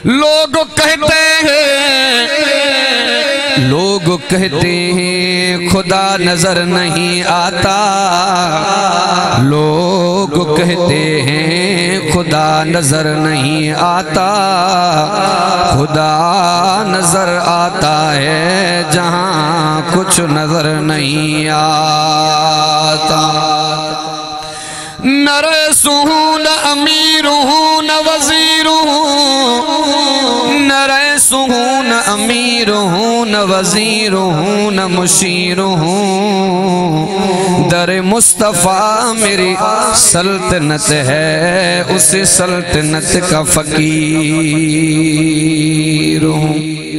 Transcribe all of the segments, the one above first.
लोग कहते हैं खुदा नजर नहीं आता। लोग कहते हैं खुदा नजर नहीं आता। खुदा नजर आता है जहां कुछ नजर नहीं आता। न रईस हूँ न अमीर हूँ न वजीर हूँ, न रईस हूँ न अमीर हूँ न वजीर हूँ न मुशीर हूँ। दर मुस्तफ़ा मेरी सल्तनत है, उस सल्तनत का फकीर हूँ।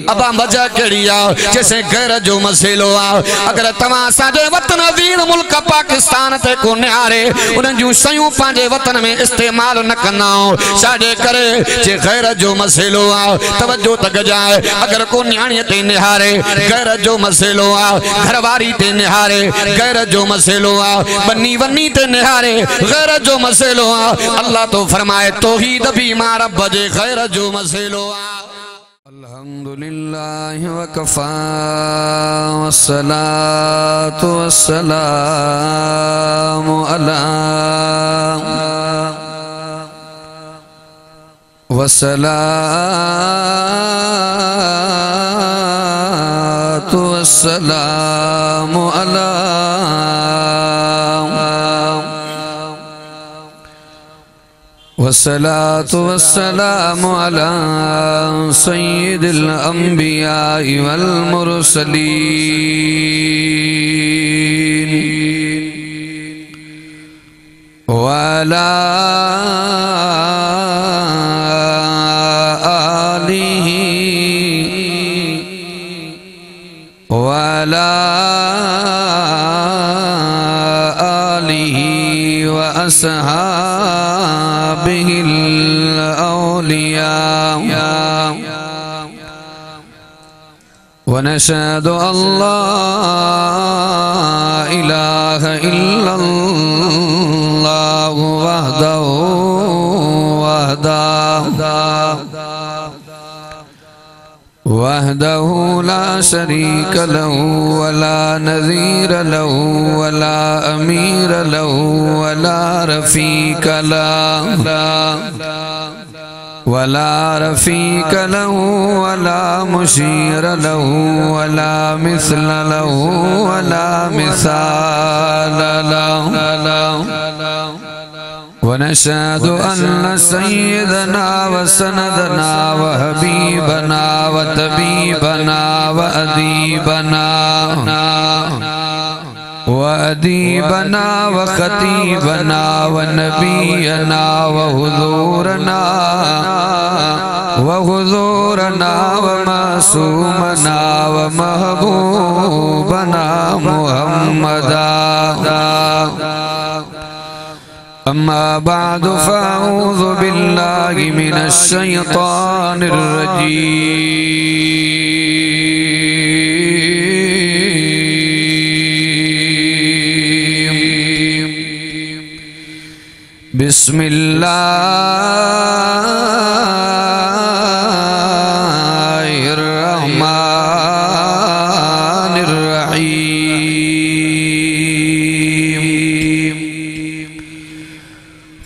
अब मजा करिया जैसे गैर जो मसलो आ। अगर तव्हां असांजे वतन अज़ीज़ मुल्क पाकिस्तान ते को निहारे उन जूं शयूं पंहिंजे वतन में इस्तेमाल न कंदा छाजे करे जे गैर जो मसलो आ। तवज्जो तक जाए अगर को न्याणी ते निहारे गैर जो मसलो आ, घरवारी ते निहारे गैर जो मसलो आ, बन्नी वन्नी ते निहारे गैर जो मसलो आ। अल्लाह तो फरमाए तौहीद भी मां रब जे गैर जो मसलो आ। अल्हम्दुलिल्लाह वकफ़ा वस्सलातु वस्सलामु अला वस्सलातु वस्सलामु अला वस्सलातु वस्सलामु अला सय्यिदिल अंबिया वल मुरसलीन वअला आलिहि वअला आलिहि व अस्हाबिहिल औलिया। वनशहदु अल्ला इलाहा इल्लल्लाहु वहदहु ला शरीक लहु वला नज़ीर लहु वला अमीर लहु वला रफ़ीक वला रफ़ीक लहु वला मुशीर लहु वला मिस्ल लहु वला मिसाल लहु। वनशहदु अन्न सय्यदना व सनदना व हबीबना व तबीबना व अदीबना व खतीबना व नबीना व हुज़ूरना व मासूमना व महबूबना मुहम्मदा। अम्मा बादु फ़अऊज़ु बिल्लाहि मिनश शैतानिर रजीम। बिस्मिल्लाहिर रहमानिर रहीम।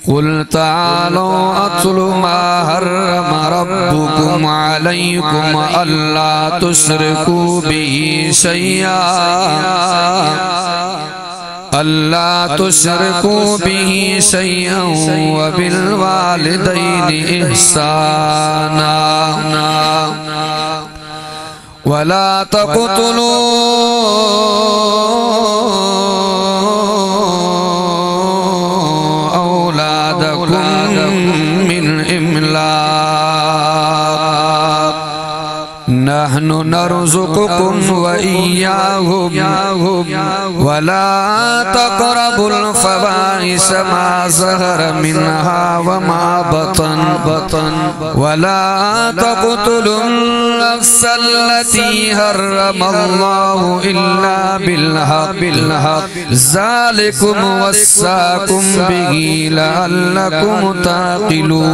कुल तालो अत्लु मा हर्रम रब्बुकुम अलैकुम अल्ला तुश्रिकू बिही शैया अल्ला तुश्रिकू बिही शैयन व बिल वालिदैनि इहसाना वला तक़तुलू मिन इमलाक नहनु नरज़ुकुकुम व इय्याहुम वला तक़रबुल फ़वाहिश मा ज़हर मिन्हा व मा बतन वला तक़तुलुन नफ़्सल्लती हर्रमल्लाहु इल्ला बिल्हक़ ज़ालिकुम वस्साकुम बिही लअल्लकुम ताक़िलून।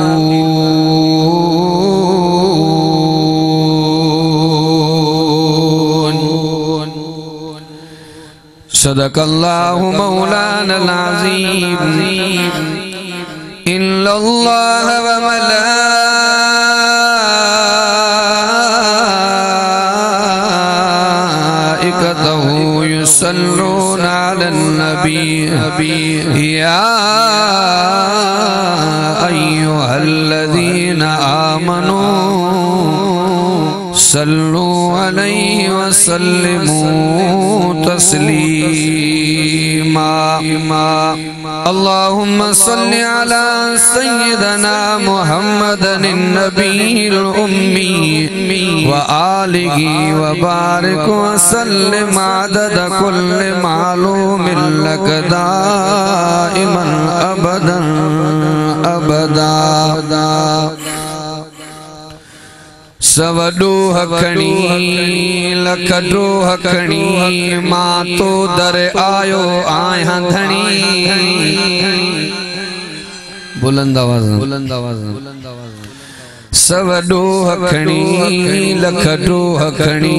सदकल्लाहु मौलानल अज़ीम। इन्नल्लाह व मलाइकतहु युसल्लूना अलन नबी या अय्युहल्लज़ीना आमनू सल्लु अलैहि व सल्लिमू तस्लीमा। अल्लाहुम्मा सल्लि अला सय्यिदना मुहम्मदिन नबील उम्मी व आलिहि व बारिक व सल्लिम अदद कुल्लि मालूमिन लक दाइमन अबदन अबदा। सवडो हकणी लखडो हकणी मां तो दर आयो आया धणी। बुलंद आवाज़ सवडो हकणी लखडो हकणी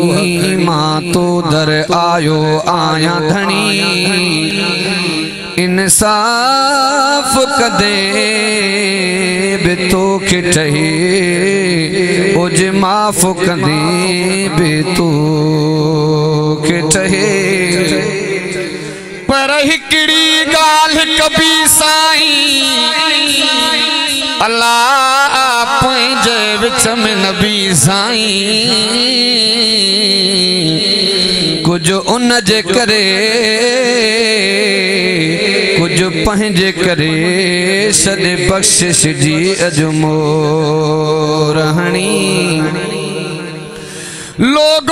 मां तो दर आयो आया धणी। इंसाफ कदे बि तोखे ठहे उज माफ़ कदे बि तोखे ठहे। पर हिकड़ी ॻाल्हि कबी साईं अल्लाह पंहिंजे विच में नबी साईं कुछ उन जे करे कुछ पंहिंजे करे सदे बख्शिश जी अजमोरहणी। लोग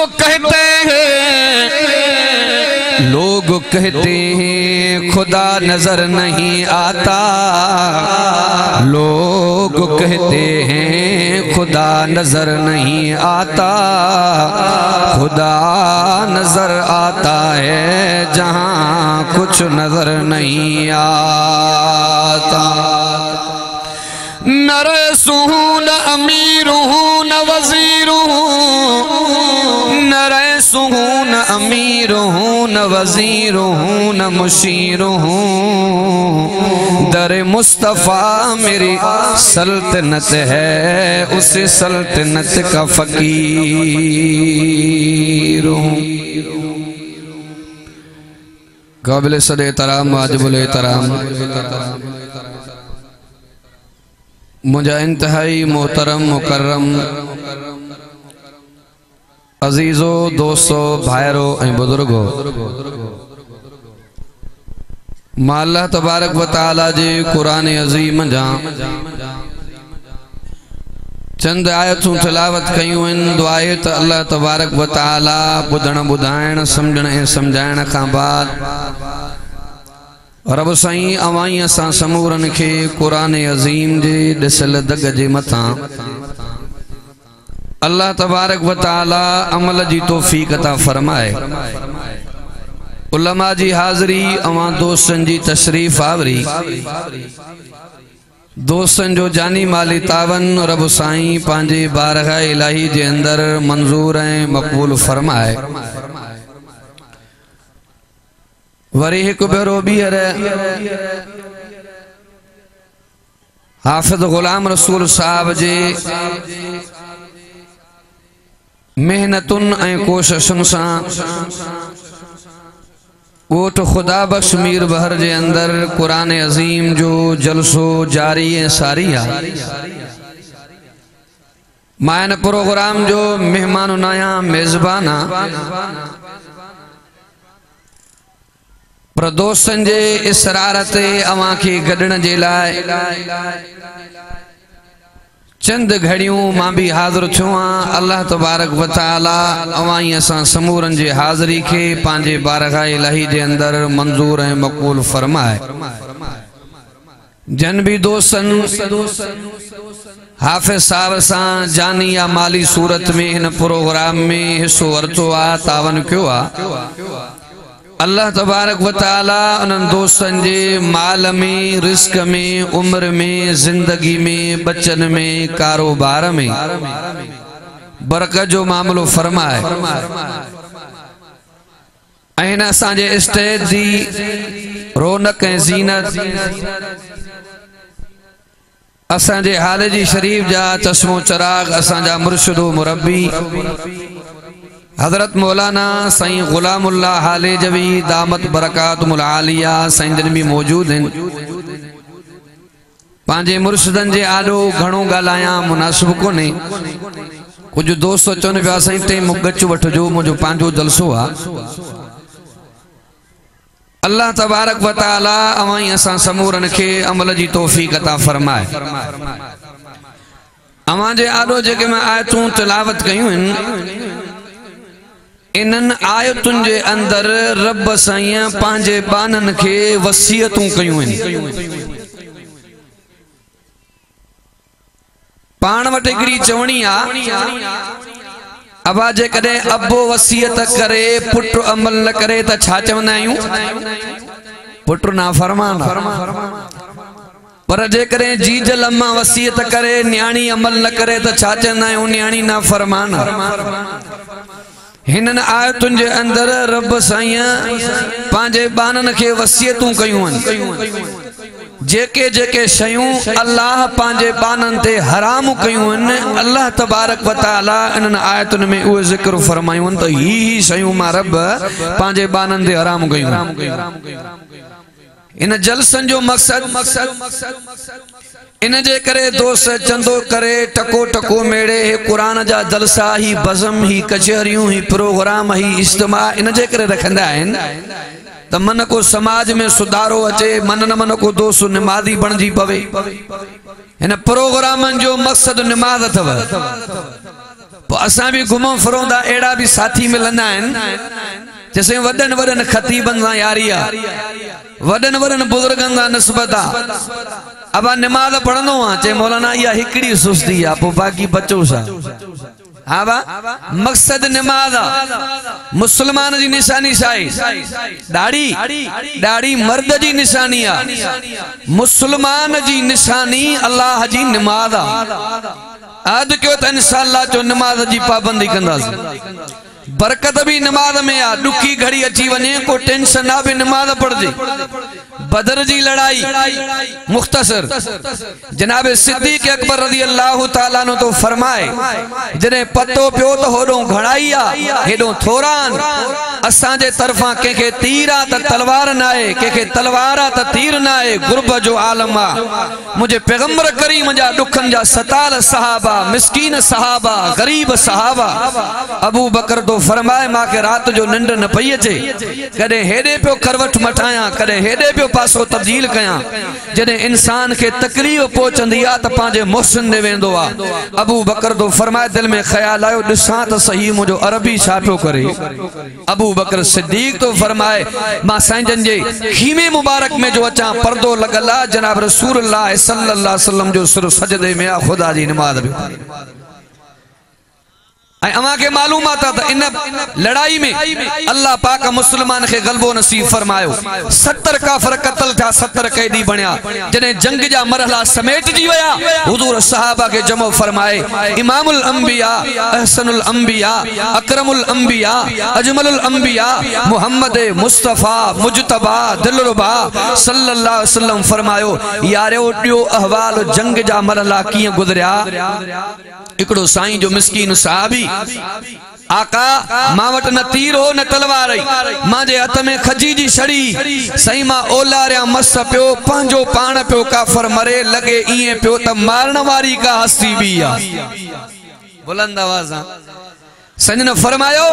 कहते हैं खुदा नजर नहीं आता। लोग कहते हैं खुदा नजर नहीं आता। खुदा नजर आता है जहाँ कुछ नजर नहीं आता। न रसूं न अमीरूं न वज़ीरूं न रसूं न अमीरूं न वज़ीरूं न मुशीरूं दर मुस्तफ़ा मेरी सल्तनत है उस सल्तनत का फ़कीर हूँ। काबिल सदे तराम वाजिबुल एहतराम मुझा इंतहाई मोहतरम मुकर्रम अजीजो दोस्तों भाइरो ऐं बुजुर्गो, मां अल्लाह तबारक व तआला जे कुरान अज़ीम जा चंद आयतूं तिलावत कयूं आहिनि। दुआ आहे त अल्लाह तबारक व तआला ॿुधण ॿुधाइण सम्झण ऐं सम्झाइण खां बाद रब साईं अवाई असां समूरन खे कुरान अज़ीम जे ॾिसल दग जे मथां अल्लाह तबारक व तआला अमल जी तौफ़ीक़ अता फरमाए। उलमा जी हाज़री अवां दोस्तन जी तशरीफ़ आवरी दोस्तन जो जानी माली तावन रब साईं पंहिंजे बारगाह इलाही जे अंदर मंजूर ऐं मक़बूल फरमाए। वरी एक भेरो ॿीहर हाफ़िज़ ग़ुलाम रसूल साहब जे मेहनतुन ऐं कोशिशुन सां ॻोठ खुदा बख्श मीर बहर जे अंदर कुरान अज़ीम जो जलसो जारी ऐं सारी आहे। मां इन प्रोग्राम जो मेहमान आहियां, मेज़बान आहियां, पर दोस्तन जे इसरार ते अवां खे गॾण जे लाइ चंद घड़ियों मां भी हाज़िर थियो आं। अल्लाह तबारक व तआला अवाई असां समूरन जे हाज़िरी खे पंहिंजे बारगाह इलाही जे अंदर मंजूर ऐं मक़बूल फरमाए। जन भी दोस्तन हाफ़िज़ साहब सां जानी या माली सूरत में इन प्रोग्राम में हिस्सो वरतो आहे, तावन कयो आहे। अल्लाह तबारक व तआला उन्हनि दोस्तन जे माल में, रिस्क में, उम्र में, जिंदगी में, बच्चन में, कारोबार में बरकत जो मामलो फरमाए। ऐं असांजे स्टेज जी रौनक ऐं ज़ीनत असांजे हालजी शरीफ जा चश्मो चराग असांजा मुर्शिदो मुरब्बी हजरत मौलाना साईं गुलामुल्लाह हालेजवी दामत बरकातुल आलिया साईं जन भी मौजूद हैं। पांजे मुर्शिदन जे आॾो घणो ॻाल्हायां मुनासिब कोन्हे। कुछ दोस्त चवनि पिया साईं ते गच वठिजो मुंहिंजो पंहिंजो जलसो आहे। अल्लाह तबारक व तआला अवां असां समूरन खे अमल जी तौफीक अता फरमाए। अवां जे आॾो जेके मां आयतूं तिलावत कयूं आहिनि इन्हनि आयतुनि जे अंदर रब साईं पंहिंजे बाननि खे वसीयतूं कयूं आहिनि। पाण वटि हिकिड़ी चवणी आहे अबा जेकॾहिं अबो वसीयत करे पुट अमल न करे त छा चवंदा आहियूं? पुट नाफरमान। पर जेकॾहिं जीजल अम्मा वसीयत करे न्याणी अमल न करे त छा चवंदा आहियूं? न्याणी नाफरमान। हिननि आयतुनि जे अंदर रब साईं पंहिंजे बाननि खे वसीयतूं कयूं आहिनि। जेके जेके शयूं अल्लाह पंहिंजे बाननि ते हराम कयूं आहिनि अल्लाह तबारक व तआला इन्हनि आयतुनि में उहे ज़िक्र फरमायूं आहिनि त ही शयूं मां रब पंहिंजे बाननि ते हराम कयूं। इन जलसनि जो मक़सद इन जे करे दोस्त चंदो करे टको टको मेड़े कुरान जा जलसा ही बज़म ही कचहरियूं ही प्रोग्राम ही इज्तिमा इन जे करे रखंदा आहिनि त मन को समाज में सुधारो अचे। मन न मन को दोस्त निमाज़ी बणजी पवे। इन प्रोग्रामनि जो मक़सद निमाज़ अथव। पोइ असां बि घुमूं फिरूं था अहिड़ा बि साथी मिलंदा आहिनि जैसे वॾनि वॾनि ख़तीबनि सां यारी आहे, वॾनि वॾनि बुज़ुर्गनि सां निस्बत आहे। अब निमाज़ पढ़ंदो आहे चए मौलाना इहा हिकिड़ी सुस्ती आहे पोइ बाक़ी बचो सा। हाँ बा मक़सद निमाज़ आहे। मुसलमान जी निशानी साई दाढ़ी दाढ़ी मर्द जी निशानी आहे। मुसलमान जी निशानी अल्लाह जी निमाज़ आहे। अद कयो त इंशाअल्लाह जो निमाज़ जी पाबंदी कंदासीं। बरकत भी नमाज में आ। दुखी घड़ी अची वने को टेंशन ना भी नमाज पढ़जे। बदर जी लड़ाई मुख्तसर जनाब सिद्दीक अकबर रज़ी अल्लाह ताला नो तो फरमाए जने पतो पियो तो होडो घड़ाई आ हेडो थोरान असा जे तरफा के तीर आ त तलवार ना है के तलवार आ त तीर ना है। गुरब जो आलम आ मुझे पैगंबर करीम जा दुखन जा सताल सहाबा मिस्कीन सहाबा गरीब सहाबा। अबू बकर तो फरमाए मां के रात जो निंड न पई अचे कदे हेडे पियो करवट मटाया कदे हेडे पियो पासो तब्दील कया। जने इंसान के तकलीफ पहुंचंदी आ त पांजे मोहसिन दे वेंदो आ। अबू बकर तो फरमाए दिल में ख्याल आयो दिसा त सही मुझो अरबी छा पियो करे। अबू बकर सिद्दीक तो फरमाए मां साईं जे खीमे मुबारक में जो अचा पर्दो लगला जनाब रसूलुल्लाह सल्लल्लाहु अलैहि वसल्लम जो सिर सजदे में आ खुदा जी नमाज में। अमा के मालूमात इन लड़ाई में अल्लाह पाक मुसलमान के गलबो नसीब फरमायो। 70 काफर कत्ल था 70 कैदी बनिया। जने जंग जा मरहला समेट जी वया हुजूर सहाबा के जमो फरमाए इमामुल अंबिया अहसनुल अंबिया अकरमुल अंबिया अजमलुल अंबिया मुहम्मद मुस्तफा मुजतबा दिलरुबा सल्लल्लाहु अलैहि वसल्लम फरमायो यारो ॾियो अहवाल जंग जा मरहला किए गुजरिया। एकड़ो साईं जो मिस्कीन साहबी आका मां वट न तीर हो न तलवार मां जे हथ में खजी जी छड़ी सही मां ओलारिया मस पियो पंहिंजो पाण पियो काफर मरे लगे इए पियो त मारण वारी का हस्ती भी आ। बुलंद आवाज संजन फरमायो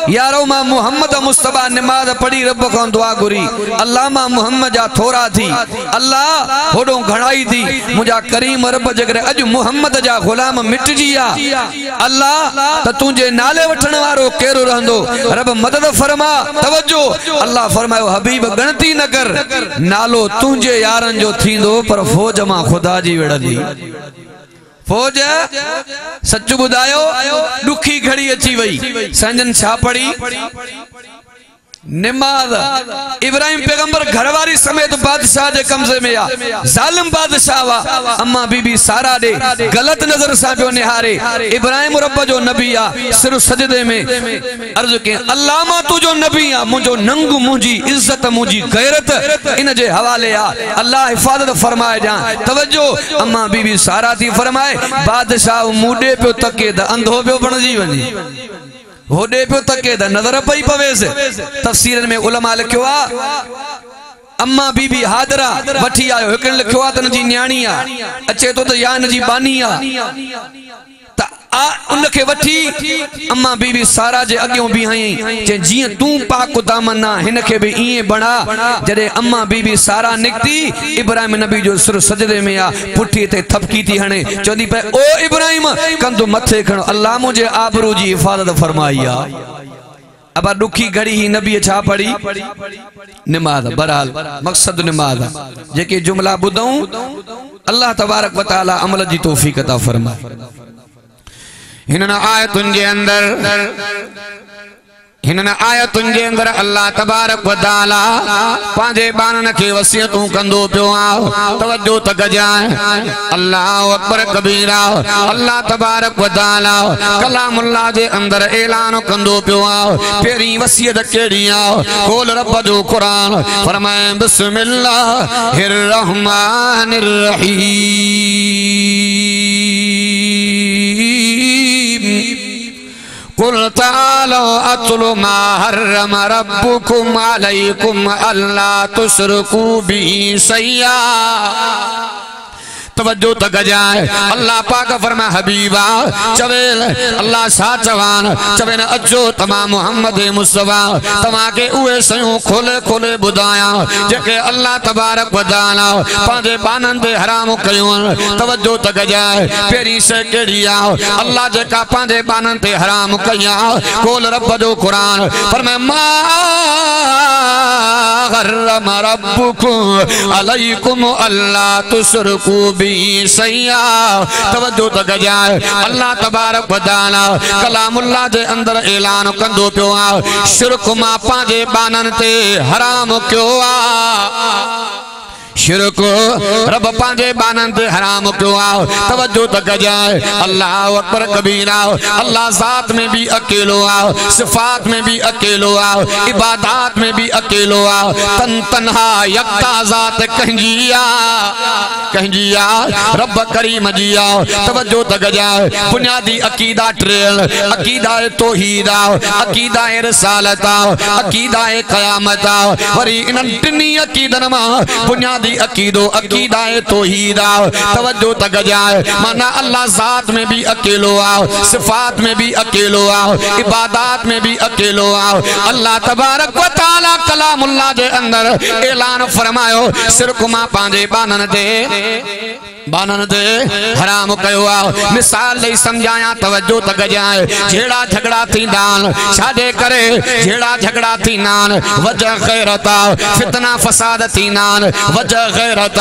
यारो मां मोहम्मद मुस्तफा नमाज पढ़ी रब को दुआ गुरी अल्लाह मां मोहम्मद जा थोरा थी अल्लाह होडो घणाई थी मुजा करीम रब जगरे अज मोहम्मद जा गुलाम मिटजी आ अल्लाह त तुझे नाले वठण वारो केरो रहंदो रब मदद फरमा तवज्जो अल्लाह फरमायो हबीब गणती न कर नालो तुझे यारन जो थींदो पर फौज मां खुदा जी वेड़दी। फौज सच बुधायो दुखी घड़ी अची वई संजन छा पड़ी निमाज इब्राहिम पैगंबर घरवारी समेत बादशाह के कब्जे में आ जालिम बादशाह वा अम्मा बीबी सारा दे गलत नजर से पियो निहारे इब्राहिम रब जो नबी आ सिर सजदे में अर्ज के अल्लाह मा तू जो नबी आ मुझो नंग मुझी इज्जत मुझी गैरत इन जे हवाले आ अल्लाह हिफाजत फरमाए जा तवज्जो अम्मा बीबी सारा थी फरमाए बादशाह मुडे पे तके द अंधो पे बनजी वनी होडे पे तके द नजर पई पवेस तफसीर में उलमा लिखयो आ अम्मा बीबी हादरा वठी आयो हिकन लिखयो आ तन जी न्याणी आ अचे तो या न जी बानी आ उनके वठी अम्मा बीबी सारा जे अगियों भी हई जे जी तू पाक दामना हिनके भी इए बणा जदे अम्मा बीबी सारा निकती इब्राहिम नबी जो सिर सजदे में आ पुठी ते थपकी थी हणे चोदी पे ओ इब्राहिम कंदो मथे खण अल्लाह मुझे आबरू जी हिफाजत फरमाई आ अब दुखी घड़ी ही नबी छा पढ़ी नमाज बहरहाल मकसद नमाज जेके जुमला बुदऊं अल्लाह तबारक व तआला अमल जी तौफीक अता फरमाए हिनन आयतुन जे अंदर अल्लाह तबारक व तआला पांजे बानन के वसियतूं कंदो पियो आ तवज्जो तक जाए अल्लाहु अकबर कबीरा अल्लाह तबारक व तआला कलामुल्लाह जे अंदर ऐलान कंदो पियो आ पेरी वसियत केड़ी आ कोल रब जो कुरान फरमाए बिस्मिल्लाहिर रहमानिर रहीम कुल तालो अतलु मा हर्रम रब्बुकुम अलैकुम अल्ला तुशरिकू बिही शैया तवज्जो तक जाए अल्लाह पाक फरमा हबीबा चवेल अल्लाह सा चवान चवेन अजो तमाम मोहम्मद मुस्तफा तमा के उए सयूं खोले खोले बुदाया जेके अल्लाह तबारक व तआला पांजे बानन दे हराम कयूं तवज्जो तक जाए पेरी से केड़ी आ अल्लाह जेका पांजे बानन ते हराम कया कोल रब जो कुरान फरमाए मा हर्रम रब्बुकुम अलैकुम अल्ला तुशरिकू सैया तवज्जो तक जाए अल्लाह तबारक व तआला कलामुल्लाह जे अंदर ऐलान कंदो पियो आ शिरक मां पांजे बानन ते हराम क्यो आ शिरक रब पांजे बानन ते हराम क्यों आओ तवज्जो तक जाए अल्लाह अकबर कबीरा अल्लाह जात में भी अकेलो आओ सिफात में भी अकेलो आओ इबादत में भी अकेलो आओ तन तन्हा यकता जात कहजिया रब करीम जी आओ तवज्जो तक जाए बुनियादी अकीदा ट्रेल अकीदा तौहीद आओ अकीदा रिसालत आओ अकीदा क़यामत आओ वरी इन टिनी अकीदन मां बुनियादी अकीदो अकीदा तौहीद आओ तवज्जो तक जाए माना अल्लाह जात में भी अकेलो आओ सिफात में भी अकेलो आओ इबादत में भी अकेलो आओ अल्लाह तबारक व तआला कलामुल्लाह जे अंदर ऐलान फरमायो सिर्फ मां पांजे बानन दे हराम कयो आ मिसाल ले समझाया तवज्जो तक जाए जेड़ा झगड़ा थी दान छाडे करे जेड़ा झगड़ा थी नान वजह गैरत फितना फसाद थी नान वजह गैरत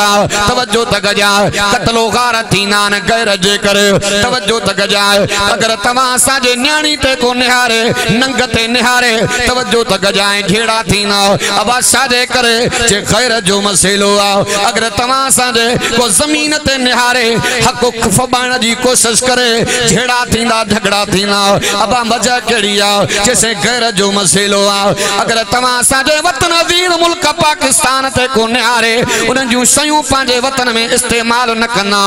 तवज्जो तक जाए कत्लो गारत थी नान गैर जे करे तवज्जो तक जाए अगर तमा साजे न्याणी ते को निहारे नंग ते निहारे तवज्जो तक जाए जेड़ा थी ना अब साजे करे जे गैर जो मसलो आ अगर तमा साजे को जमीन ते निहारे हक फबाण जी कोशिश करे झेड़ा थींदा झगड़ा थींदा अब मजा केड़ी आ जैसे गैर जो मसलो आ अगर तमा साजे वतन अजीज मुल्क पाकिस्तान ते को निहारे उन जो सयूं पांजे वतन में इस्तेमाल न करना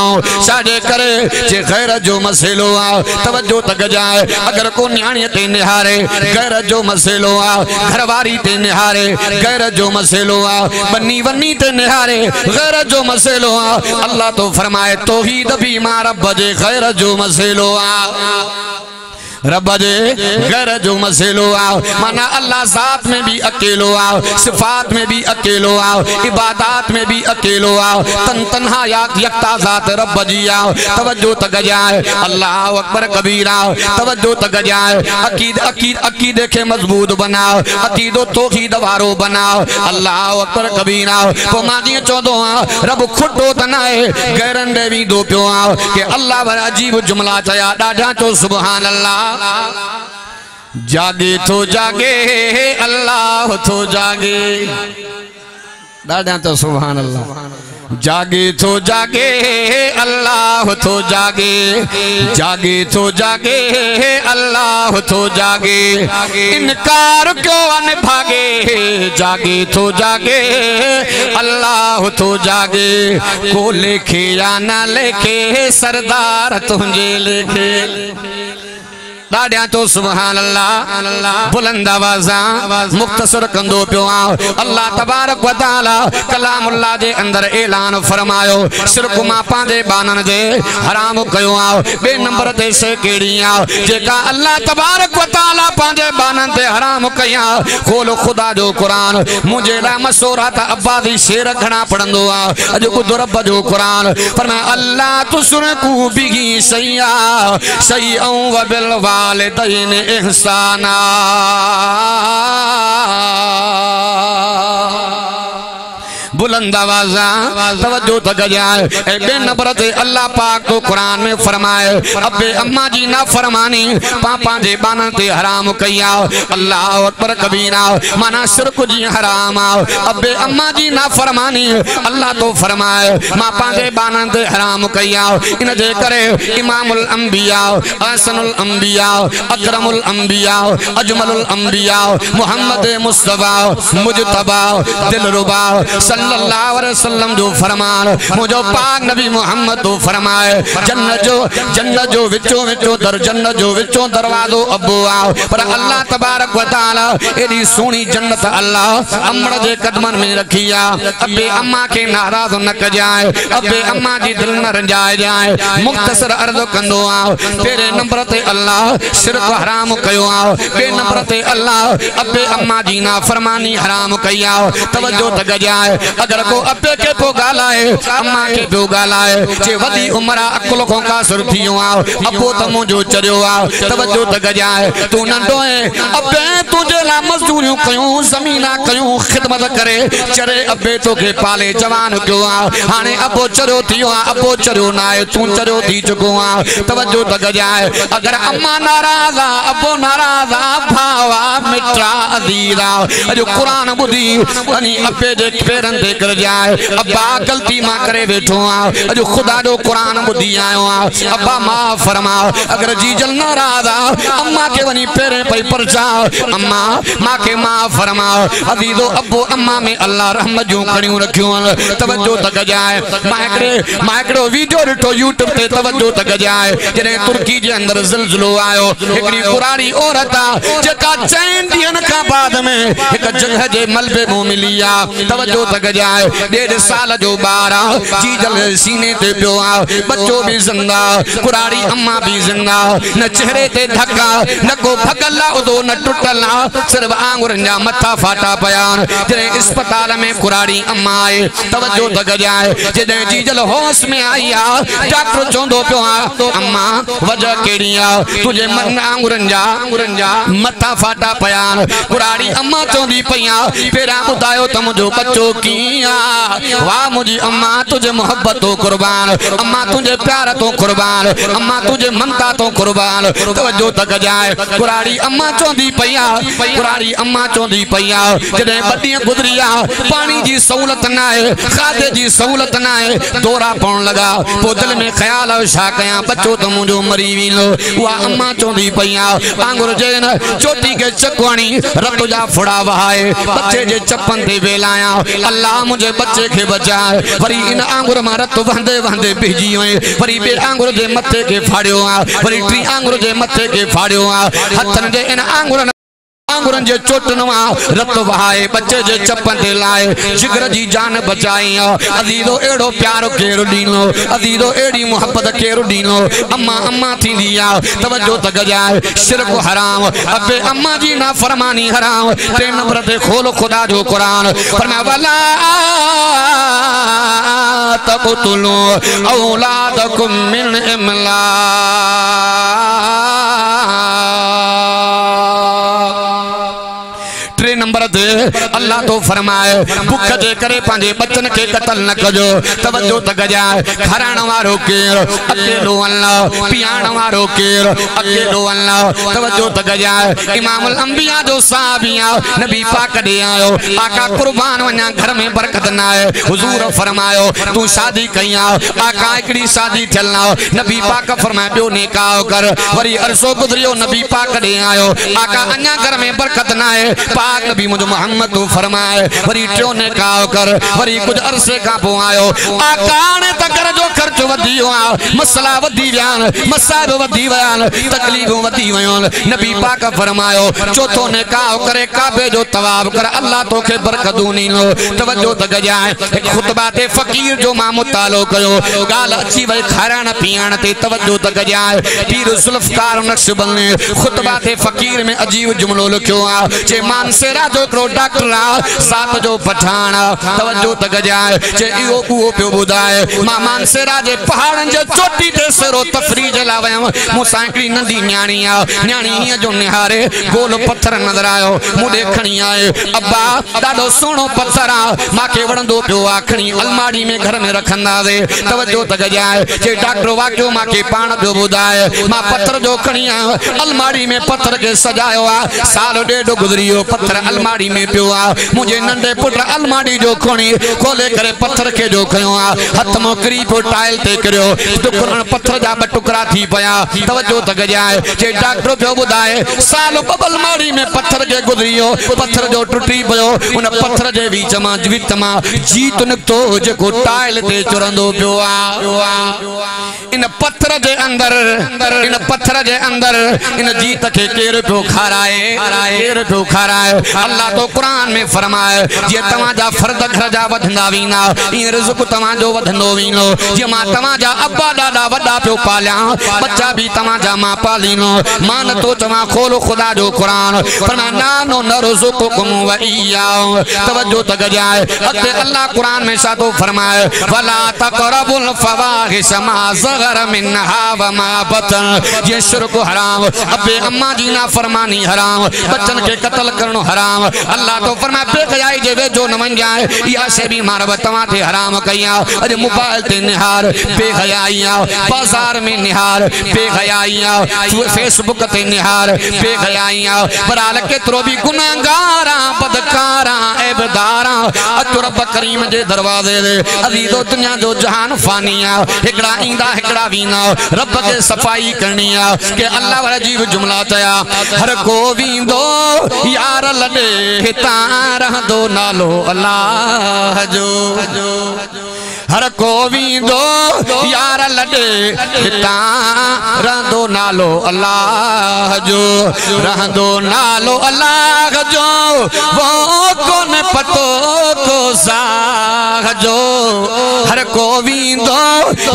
साजे करे जे गैर जो मसलो आ तवज्जो तक जाए अगर को न्याणी ते निहारे गैर जो मसलो आ घरवारी ते निहारे गैर जो मसलो आ बन्नी वन्नी ते निहारे गैर जो मसलो आ अल्लाह तो फरमाए तौहीद भी मां रब जे गैर जो मसलो आ रब जे गैर जो मसलो आओ माना अल्लाह जात में भी अकेलो आओ सिफात में भी अकेलो आओ इबादत में भी अकेलो आओ तन तन्हा यकता जात रब जी आओ तवज्जो तक जाए अल्लाह अकबर कबीरा तवज्जो तक जाए अकीदे के मजबूत बनाओ अकीदो तौहीद वारो बनाओ अल्लाह अकबर कबीरा को माजी चौदो रब खुटो तनाए गैरन दे भी दो पियो आओ के अल्लाह बड़ा अजीब जुमला चया डाढा तो सुभान अल्लाह जागे तो जागे अल्लाह तो जागे दादा तो सुभान अल्लाह जागे तो जागे अल्लाह तो जागे जागे तो जागे अल्लाह तो जागे इनकार क्यों अन भागे जागे तो जागे अल्लाह तो जागे को लेखे या ना लेखे सरदार तुझे लेखे दाड़िया तो सुभान अल्लाह बुलंद आवाज़ा मुख्तसर कंदो पियो अल्लाह तबारक व तआला कलामुल्लाह जे अंदर ऐलान फरमायो सिर्फ मां पांजे बानन जे हराम कयो बे नंबर ते से केड़ी जेका अल्लाह तबारक व तआला पांजे बानन ते हराम कया खोल खुदा जो कुरान मुझे ला मसूरा त अब्बादी शेर घणा पढ़ंदो अज बुध रब जो कुरान फरमाया अल्लाह तुसरकू बिही सैया सही व बिल वालिदैन इहसाना बुलंद आवाज़ा तवज्जो तक जाए बे नंबर ते अल्लाह पाक तो कुरान में फरमाए अबे अम्मा जी ना फरमानी पापा जे बानन ते हराम कया अल्लाह अकबर कबीरा माना शिरक जी हराम अबे अम्मा जी ना फरमानी अल्लाह तो फरमाए पापा जे बानन ते हराम कया इन जे करे इमामुल अंबिया अहसनुल अंबिया अकरमुल अंबिया अजमलुल अंबिया मोहम्मद मुस्तफा मुजतबा दिलरुबा सल्लल्लाहु अलैहि वसल्लम जो फरमान मुझो पाक नबी मोहम्मद तो फरमाए जन्नत जो विचों विचों दर जन्नत जो विचों दरवाजो अबो आओ पर अल्लाह तबारक व तआला एडी सोनी जन्नत अल्लाह अमड़ जे कदमन में रखी अबे अम्मा के नाराज न कजाए अबे अम्मा जी दिल न रंजाए जाए मुख्तसर अर्ज कंदो आओ तेरे नंबर ते अल्लाह सिर्फ हराम कयो आओ बे नंबर ते अल्लाह अबे अम्मा जी ना फरमानी हराम कया तवज्जो तक जाए अगर को अबे के पो गालाए अम्मा के पो गालाए जे वदी उमरा अकुल को का सुरथियो आओ अबो तमो जो चरियो आओ तवज्जो तक जाए तू नंडोए अबे तुझे ला मजदूरियों कयूं जमीना कयूं खिदमत करे चरे अबे तो के पाले जवान क्यों आओ हाने अबो चरो थियो अबो चरो नाए तू चरो थी चुको आओ तवज्जो तक जाए अगर अम्मा नाराज अबो नाराज भावा मिठा अदीरा जो कुरान बुधी अनि अबे जे पेरन दे कर जाए अब्बा गलती मां करे बैठो अजो खुदा जो कुरान बुधी आयो अब्बा माफ फरमाओ अगर जी जल नाराज अम्मा के वनी पेरे पई परचा अम्मा मां के माफ फरमाओ अदीदो अब्बो अम्मा में अल्लाह रहमत जो खणियो रखियो तवज्जो तक जाए माइकड़ो वीडियो रिठो यूट्यूब ते तवज्जो तक जाए जने तुर्की जे अंदर ज़िलज़िलो आयो एकड़ी पुरानी औरत जेका 4 ॾींहनि का बाद में एक जगह जे मलबे मो मिली तवज्जो तक जाए 1.5 साल जो बारा जी जल सीने ते पियो बच्चो भी जिंदा कुरारी अम्मा भी जिंदा न चेहरे ते धक्का न को भगला उदो न टुटला सिर्फ आंगुरन जा मथा फाटा पयान जने अस्पताल में कुरारी अम्मा आए तवज्जो तक जाए जने जी जल होश में आई डॉक्टर चोंदो पियो अम्मा वजह केड़ी तुझे मन आंगुरन जा मथा फाटा पयान कुरारी अम्मा चोंदी पया पेरा बुधायो त मुझो बच्चो किया वाह मुझी अम्मा तुझे मोहब्बत तो कुर्बान अम्मा तुझे प्यार तो कुर्बान अम्मा तुझे ममता तो कुर्बान तवज्जो तक जाए कुरारी अम्मा चोंदी पया कुरारी अम्मा चोंदी पया जडे बड्डी गुजरिया पानी जी सहूलत ना है खादे जी सहूलत ना है दौरा पौन लगा पो दिल में ख्याल छा कया बच्चो तो मुझो मरी वीनो वा अम्मा चोंदी पया आंगुर जेन चोटी के चकवाणी रत जा फुड़ा वहाए बच्चे जे चप्पन ते वेलाया अल्लाह मुझे बच्चे के बचाए वरी इन आंगुर मां रत वंदे वंदे भेजी हुए वरी बे आंगुर जे मथे के फाड़ियो वरी 3 आंगुर जे मथे के फाड़ियो हथन जे इन आंगुरन आंगुरन जे चोटन रत वहाए बच्चे जे चप्पन ते लाए जिगर जी जान बचाई अदीदो एड़ो प्यार केरो दीनो अदीदो एड़ी मोहब्बत केरो दीनो अम्मा अम्मा थी दिया तवज्जो तक जाए शिरक हराम अबे अम्मा जी ना फरमानी हराम ते नंबर ते खोल खुदा जो कुरान फरमाया वला तक़तुलू औलादकुम मिन इमला नंबर ते अल्लाह तो फरमाए भुख जे करे पंहिंजे बचन के कत्ल न कजो। तवज्जो त कजाए खाराइण वारो केर अकेलो अल्लाह, पियाण वारो केर अकेलो अल्लाह। तवज्जो त कजाए इमामुल अंबिया जो साहबिया नबी पाक दे आयो आका कुर्बान वञा घर में बरकत न आहे। हुजूर फरमायो तू शादी कया आका एकड़ी शादी थियल न। नबी पाक फरमाए बियो निकाह कर। वरी अरसो गुजरियो नबी पाक दे आयो आका अञा घर में बरकत न आहे। पाक नबी मुझ मोहम्मद तू फरमाए वरी टियों निकाह कर। वरी कुछ अरसे का पो आयो आका ने त घर जो खर्च वधी वियो आ, मसला वधी विया आहिनि, मसाइब वधी विया आहिनि, तकलीफ़ूं वधी वियूं आहिनि। नबी पाक फरमायो चौथो निकाह करे काबे जो तवाफ कर अल्लाह तोखे बरकतूं ॾींदो। तवज्जो त कजाए खुतबा ते फ़कीर जो मां मुतालो कयो ॻाल्हि अची वई खाराइण पीआइण ते। तवज्जो त कजाए पीर ज़ुल्फ़कार नक्शबंदी खुतबा ते फ़कीर में अजीब जुमलो लिखियो आहे चे मानसेरा जो हिकिड़ो डॉक्टर आहे सात जो पठाण। तवज्जो त कजाए चे इहो उहो पियो ॿुधाए मां मानसेरा जे पहाड़नि जे चोटी ते सैरो तफ़रीह जे लाइ वयमि। मूंसां हिकिड़ी नंढी न्याणी आहे, न्याणी हीअं जो निहारे गोल पत्थर नज़र आयो मूं खणी आए अब्बा ॾाढो सुहिणो पत्थर आहे मूंखे वणंदो पियो आहे खणी अलमारी में घर में रखंदासीं। तवज्जो त कजाए जे डॉक्टर वाक़ियो मूंखे पाण पियो ॿुधाए मां पत्थर जो खणी आयो अलमारी में पत्थर खे सजायो आहे। साल ॾेढ गुज़री वियो पत्थर अलमारी में पियो आहे। मुंहिंजे नंढे पुट अलमारी जो खणी खोले करे पत्थर खे जो खयो आहे हथ मों किरी पियो टाइल ते किरियो टुकड़नि पत्थर जा ॿ टुकड़ा थी पिया। तवज्जो त कजाए जे डॉक्टर पियो ॿुधाए साल ॿ अलमारी में पत्थर खे गुज़री वियो पत्थर जो टुटी पियो उन पत्थर जे विच मां जीत निकितो जेको टाइल ते चुरंदो पियो आहे। इन पत्थर जे अंदर इन जीत खे केरु पियो खाराए अल्लाह तो कुरान में फरमाए जीअं तव्हांजा फर्द घर जा वधंदा वेंदा ईअं रिज़्क़ तव्हांजो वधंदो वेंदो। जीअं मां तव्हांजा अब्बा ॾाॾा वॾा पियो पालियां बच्चा बि तव्हांजा मां पालींदो। मां नथो चवां खोलो ख़ुदा जो कुरान फरमाए नानो नरज़ुकुकुम व इय्याहुम। तवज्जो त कजाए अॻिते अल्लाह कुरान में छा थो फरमाए वला तक़रबुल फ़वाहिश मा ज़हर मिनहा व मा बतन। जीअं शिरक हराम अबे अम्मा जी नाफ़रमानी हराम बच्चन के कत्ल करणो हराम। अल्लाह तो फरमाए बेहयाई जे वेझो न वञाए इहा शइ बि मां रब तव्हां ते हराम कई आहे। अॼु मोबाइल ते निहार बेहयाई आहे, बाज़ार में निहार बेहयाई आहे, फेसबुक ते निहार बेहयाई आहे। बराल केतिरो बि गुनहगार बदकार ऐबदार अचो रब करीम जे दरवाज़े ते अज़ीज़ो दुनिया जो जहान फानी आहे हिकिड़ा ईंदा हिकिड़ा वेंदा रब खे सफ़ाई करणी आहे के अल्लाह वारा जी जुमला चया हर को वेंदो यार लॾे हितां रहंदो नालो अल्लाह जो। हर को वेंदो यार लॾे हितां रहंदो नालो अल्लाह जो रहंदो नालो अल्लाह जो वो कोन पतो को साह जो। हर को वेंदो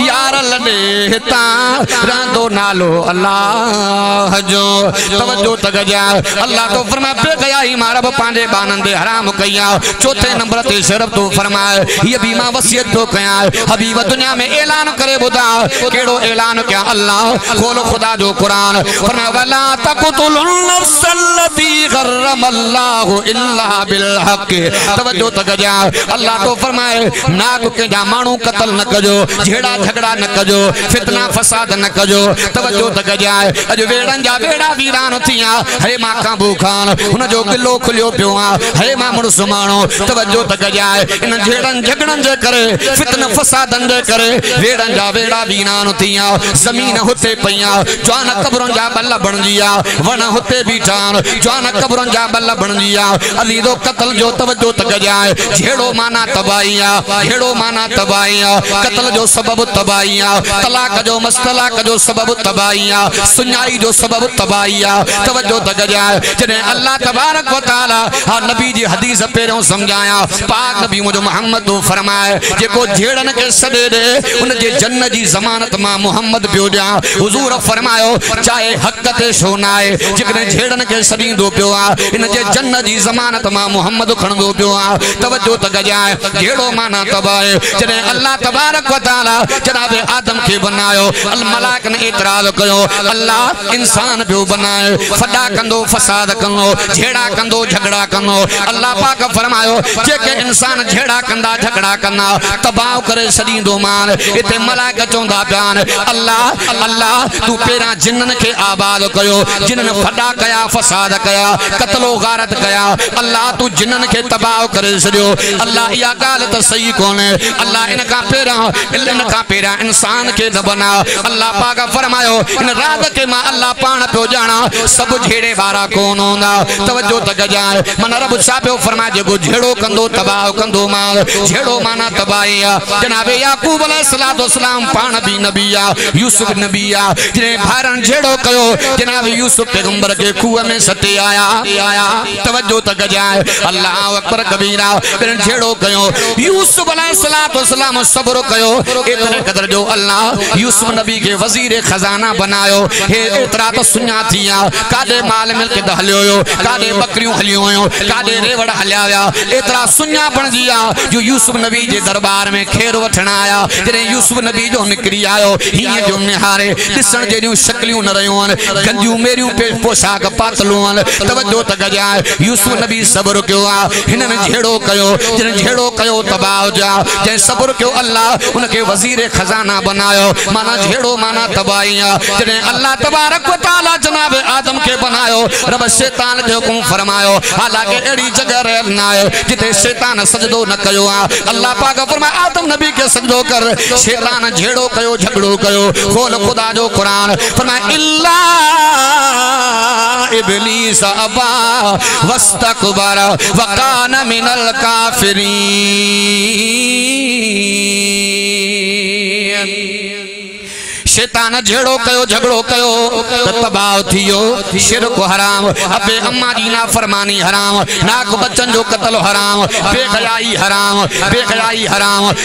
यार लॾे हितां रहंदो नालो अल्लाह जो। तवज्जो त कजाए अल्लाह तो फरमाए बेहयाई मां रब पंहिंजे बाननि ते हराम कई आहे। चौथे नंबर ते शरफ तो फरमाए हीअ बि मां वसियत थो कयां हबीब दुनिया में ऐलान करे ॿुधा कहिड़ो ऐलान कयां अल्लाह खोलो ख़ुदा जो कुरान फरमाए वला तक़तुलुन नफ्सल्लती हर्रमल्लाहु इल्ला बिल हक़। तवज्जो त कजाए अल्लाह तो फरमाए नाक कंहिंजा माण्हू कत्ल न कजो झेड़ा झगड़ा न कजो फितना फसाद न कजो। तवज्जो त कजाए अॼु वेड़नि जा वेड़ा वीरान थिया हे मां काबू खान हुन जो किलो खुलियो पियो आहे हे मां मुड़ुस माण्हू। तवज्जो त कजाए इन झेड़नि झगड़नि जे करे फितन फसादन जे करे वेड़नि जा वेड़ा वीरान थिया ज़मीन हुते पईया जवान कब्रुनि जा बल बणजी आ वण हुते बीठान जवान कब्रुनि जा बल बणजी आ। अज़ीज़ो कत्ल जो तवज्जो त कजाए झेड़ो माना तबाही आ झेड़ो माना तबाही आ कत्ल जो सबब तबाही आ तलाक जो मस्तलाक जो सबब तबाही आ सुञाई जो सबब तबाही आ। तवज्जो त कजाए जॾहिं अल्लाह तबारक व तआला हा नबी जी हदीस पहिरियों समझाया पाक नबी मुझ मोहम्मद फरमाए जेको झेड़न के सदे दे उन जे जन्नत जी ज़मानत मां मोहम्मद पियो दिया। हुजूर फरमायो चाहे हक ते छो न आहे जेकॾहिं झेड़न के सदींदो पियो आहे इन जे जन्नत जी ज़मानत मां मोहम्मद खणंदो पियो आहे। तवज्जो त गजाए झेड़ो माना तबाए जॾहिं अल्लाह तबारक व तआला जनाब आदम के बनायो अल मलाइक ने एतराज़ कयो अल्लाह इंसान पियो बनाए फॾा कंदो फसाद कंदो झेड़ा कंदो झगड़ा कंदो। अल्लाह पाक फरमायो जेके इंसान झेड़ा कंदा झगड़ा कंदा तबाह करे सदींदो मान। इते मलाइक चवंदा पिया अल्लाह अल्लाह तू पेरा जिन्नन के आबाद कयो जिन्नन फॾा कया फसाद कया कत्लो गारत कया अल्लाह तू जिन्नन के तबाह करे सदियो। अल्लाह इहा ॻाल्हि त सही कोन्हे। अल्लाह इन का पेरा इंसान के न बना। अल्लाह पाक फरमायो इन राज के मां अल्लाह पाण पियो ॼाणा सब झेड़े वारा कोन हूंदा। तवज्जो त गजाए मन रब छा पियो फरमाए जेको झेड़ो कंदो तबाह कंदो माल। झेड़ो माना तबाही आहे। जनाब याकूब अलैहिस्सलाम पाण भी नबी आहे यूसुफ नबी आहे जिने भारन झेड़ो कयो जनाब यूसुफ पैगंबर के खूह में सटे आया। तवज्जो त गजाए अल्लाह अकबर कबीरा बिन झेड़ो कयो यूसुफ अलैहिस्सलाम सब्र कयो एतरे कदर जो अल्लाह यूसुफ नबी के वजीर खजाना बनायो। हे एतरा तो सुन्या थिया कादे माल मिल के हलियो हो कादे बकरियों हलियो हो कादे रेवड़ हलिया हुआ एतरा सुन्या बणजी आ जो यूसुफ नबी जे दरबार में खेर वठण आया। जॾहिं यूसुफ नबी जो निकरी आयो हीअं जो निहारे ॾिसण जहिड़ियूं शक्लियूं न रहियूं आहिनि गंजियूं मेरियूं पोशाक पातलूं आहिनि। तवज्जो त गजाए यूसुफ नबी सब्र कयो आहे हिननि झेड़ो कयो जिन झेड़ो कयो तबाह जा जंहिं सब्र कयो अल्लाह उनके वजीर खजाना बनायो माना झेड़ो माना तबाही आहे। जॾहिं अल्लाह तबारक व तआला जनाब आदम के बनायो रब शैतान जो हुकुम फरमायो हालांकि अड़ी जगह रह न आहे जिते शैतान सजदो न कयो आहे। अल्लाह पाक फरमाए आदम नबी के सजदो कर शैतान झेड़ो कयो झगड़ो कयो। खोल खुदा जो कुरान फरमाए इल्ला इब्लीस अबा वस्तकबर व कान मिनल काफिरीन। शैतान झेड़ो कयो झगड़ो कयो त तबाह थियो। शिरक हराम अबे अम्मा जी नाफरमानी हराम नाक बच्चन जो कत्ल हराम बेहयाई हराम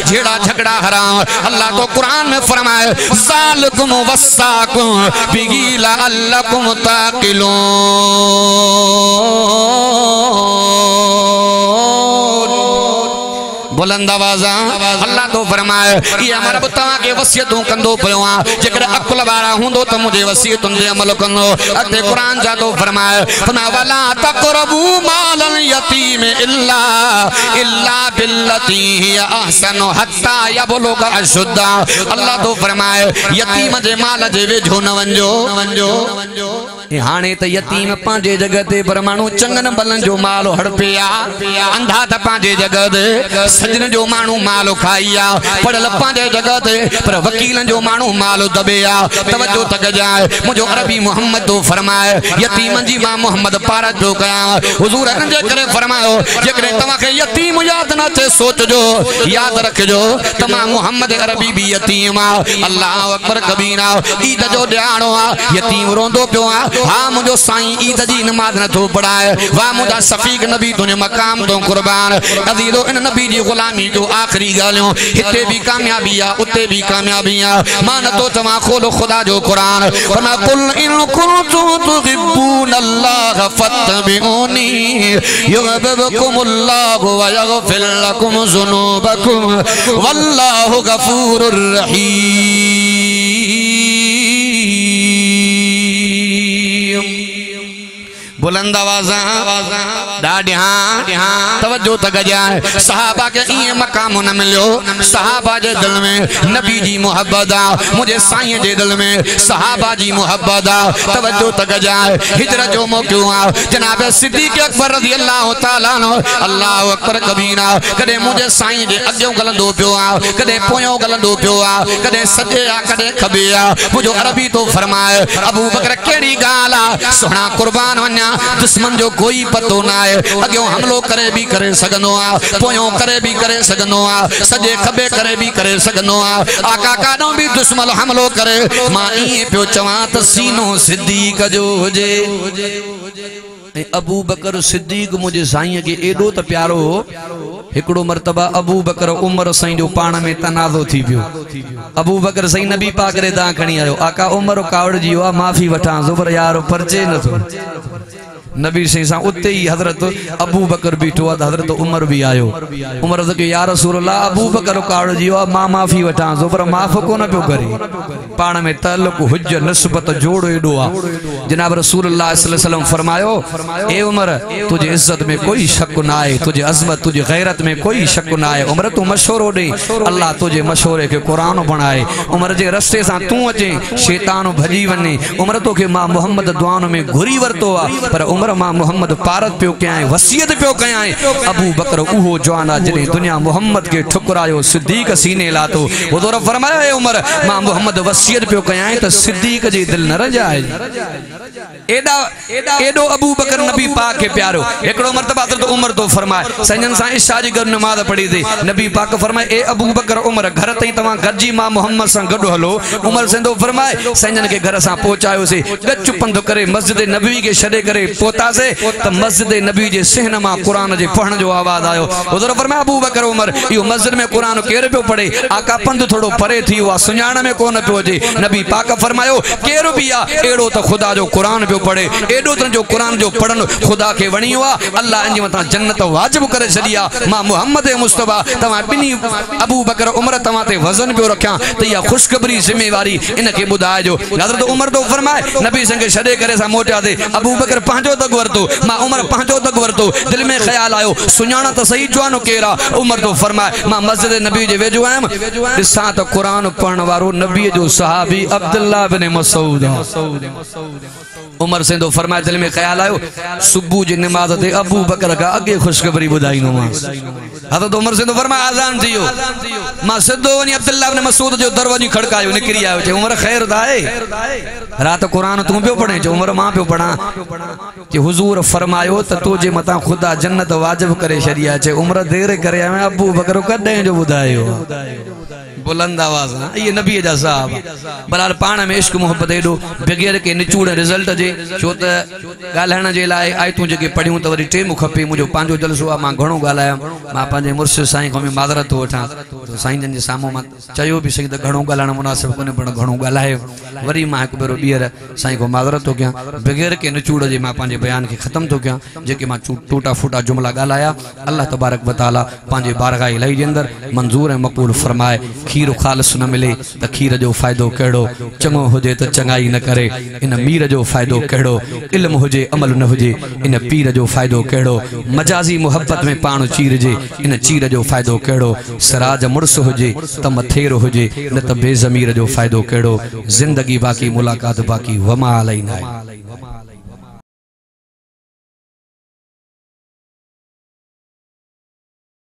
झेड़ा झगड़ा हराम। अल्लाह तो कुरान में फरमाए ज़ालिकुम वस्साकुम बिही लअल्लकुम ताक़िलून। बुलंद आवाज़ अल्लाह तो फरमाए ये हमारा बुतवा के वसियतूं कंदो पियो आ जेकर अकुल वारा हुंदो त मुझे वसियतुन दे अमल कंदो। अते कुरान जा तो फरमाए वला तक़रबू मालल यतीम इल्ला बिल्लती हिय अहसन हत्ता यबलुग अशुद्दा। अल्लाह तो फरमाए यतीम जे माल जे वेझो न वंजो। हाणे त यतीम पांजे जगह ते पर मानू चंगन बलन जो माल हड़पे आ अंधा त पांजे जगह ते सजन जो मानू माल खाई आ पढ़ल पांजे जगह ते पर वकीलन जो मानू माल दबे आ। तवज्जो तक जाए मुझो अरबी मोहम्मद तो फरमाए यतीमन जी मां मोहम्मद पारा जो कया हुजूर इन जे करे फरमायो जेकरे तवा के यतीम याद न थे सोचजो याद रखजो तमा मोहम्मद अरबी भी यतीम आ। अल्लाह अकबर कबीरा ईद जो ध्यानो आ यतीम रोंदो पियो आ हाँ मुझो साईं ईद जी नमाज न थो पढ़ाए वाह मुझा सफीक नबी तुझे मकाम तो कुर्बान अजीजो इन नबी जी गुलामी जो आखिरी गालियों हिते भी कामयाबी आ उते भी कामयाबी आ। मान तो तमा खोलो खुदा जो कुरान वना कुल इन कुंतुम तुहिब्बूनल्लाह फत्तबिऊनी युहिब्बुकुमुल्लाहु व यगफिर लकुम ज़ुनूबकुम वल्लाहु गफूरुर रहीम। बुलंद आवाज़ तवज्जो तक जाए सहाबा के ये मकाम न मिलो सहाबा जे दिल में नबी जी मोहब्बत आ मुझे साईं जे दिल में सहाबा जी मोहब्बत आ। तवज्जो तक जाए हिजरत जो मौक़ो आ जनाब सिद्दीक़ अकबर रज़ी अल्लाह तआला अन्हु अल्लाह अकबर कबीरा कदे मुझे साईं जे अॻियों गलंदो पियो आ कदे पोयों गलंदो पियो आ कदे सजे आ कदे खबे आ। मुझो अरबी तो फरमाए अबू बकर केड़ी गाल आ सोना कुर्बान वन्या दुश्मन जो कोई पतो ना है अॻियों हमलो करे भी करे सघंदो आ पोयों करे भी करे सघंदो आ सजे खबे करे भी करे सघंदो आ आका काॾों भी दुश्मन हमलो करे मां इएं पियो चवां त सीनो सिद्दीक़ जो हुजे। अबू बकर सिद्दीक़ मुझे साईं के एडो त प्यारो हिकड़ो मर्तबा अबू बकर उमर साईं जो पाण में तनाज़ो थी पियो। अबू बकर साईं नबी पाक रे दा खणी आयो, आका उमर कावड़ जी आ माफ़ी वठां ज़ुबर यार परचे न थो। नबी साईं सा उते ही हजरत अबू बकर बीठो आ, हजरत उमर भी आयो। उमर के या रसूल अल्लाह अबू बकर कावड़ जी आ मां माफ़ी वठां ज़ुबर माफ़ को न पियो करे। पाण में तल्लुक हुज निस्बत जोड़ो एडो आ। जनाब रसूलुल्लाह सल्लल्लाहु अलैहि वसल्लम फरमायो, ए उमर तुझे इज्जत में कोई शक ना है, तुझे अज़मत तुझे गैरत में कोई शक ना है। उमर तू मशवरो दे, अल्लाह तुझे मशवरे के कुरान बनाए। उमर जे रस्ते सा तू अचे शैतान भजी वने। उमर तो के मां मोहम्मद दुआन में घुरी वरतो आ, पर उमर मां मोहम्मद पारत पियो कयां, वसियत पियो कयां। अबू बकर उहो जवाना जने दुनिया मोहम्मद के ठुकरायो, सिद्दीक सीने लातो। हुज़ूर फरमाया, ए उमर मां मोहम्मद वसियत पियो कयां त सिद्दीक जी दिल न रजाए। एडा एडो अबू बकर नबी पाक के प्यारो। एकड़ो मर्तबा हज़रत उमर तो फरमाए संजन सा इशा जी घर नमाज पढ़ी थी। नबी पाक फरमाए, ए अबू बकर उमर घर तई तवा गजी मां मोहम्मद सा गडो हलो। उमर सिंधो फरमाए संजन के घर सा पहुंचायो से गच पंध करे मस्जिद नबी के छड़े करे पोता से त मस्जिद नबी जे सहन मां कुरान जे पढ़न जो आवाज आयो। हुज़ूर फरमाया, अबू बकर उमर यो मस्जिद में कुरान केर पियो पढ़े? आका पंध थोड़ो परे थी हुआ सुञाण में कोन पियो अचे। नबी पाक फरमायो, केर भी आ एड़ो त खुदा जो कुरान पियो पढ़े, एडो त जो कुरान जो पढ़न खुदा के वणियो आ। अल्लाह इन मथा जन्नत वाजिब करे छडिया। मां मोहम्मद मुस्तफा तवा बिनी अबू बकर उमर तवा ते वजन पियो रखया त या खुशखबरी जिम्मेवारी इनके बुधाइजो। हज़रत उमर तो फरमाए नबी संगे छडे करे सा मोटिया दे। अबू बकर पांचो तक वरतो, मां उमर पांचो तक वरतो। दिल में ख्याल आयो सुञाणा त सही जवानो केरा। उमर तो फरमाए मां मस्जिद नबी जे वेजो आयम, दिसा त कुरान पढ़न वारो नबी जो सहाबी अब्दुल्लाह बिन मसूद। उमर से तो फरमाए दिल में ख्याल आयो सुबह जी नमाज ते अबू बकर का अगे खुशखबरी बुधाई नमाज। हज़रत उमर से तो फरमाए आजान थियो, मां सिद्धो वनी अब्दुल्लाह बिन मसूद जो दरवाजो खड़कायो निकरी आयो। चे उमर खैर दाए रात कुरान तू पियो पढ़े? चे उमर मां पियो पढ़ा। कि हुजूर फरमायो त तुझे मता खुदा जन्नत वाजिब करे छड़िया। चे उमर देर करे आवे अबू बकर कदे जो बुधायो बुलंद आवाज ना ये नबी जा साहब। बलाल पाण में इश्क मोहब्बत एडो बगैर के निचूड़ रिजल्ट जे छो त गालहण जे लाए आयतूं जेके पढ़ियूं त वरी टेम खपे। मुझो पांजो जलसो आ, मां घणो गालाया, मां पांजे मुर्शिद साईं को में माजरत वठां। तो साईं जन जे सामो मां चयो भी सही त घणो गालण मुनासिब कोने, पण घणो गालायो। वरी मां एक बेरो ॿीहर साईं को माजरत तो कयां, बगैर के निचूड़ जे मां पांजे बयान के खत्म तो कयां। जेके मां टूटा फूटा जुमला गालाया अल्लाह तबारक व तआला पांजे बारगाह इलाही जे अंदर मंजूर ऐं मक़बूल फरमाए। खीर खालिस न मिले त खीर जो फ़ाइदो कहिड़ो, चङो हुजे त चङाई न करे इन मीर जो फ़ाइदो कहिड़ो, इल्म हुजे अमल न हुजे इन पीर जो फ़ाइदो कहिड़ो, मजाज़ी मुहब्बत में पाण चीरजे इन चीर जो फ़ाइदो कहिड़ो, सिराज मुड़स हुजे त मथेर हुजे न त बेज़मीर जो फ़ाइदो कहिड़ो, ज़िंदगी बाक़ी मुलाक़ात बाक़ी वमा अलैना।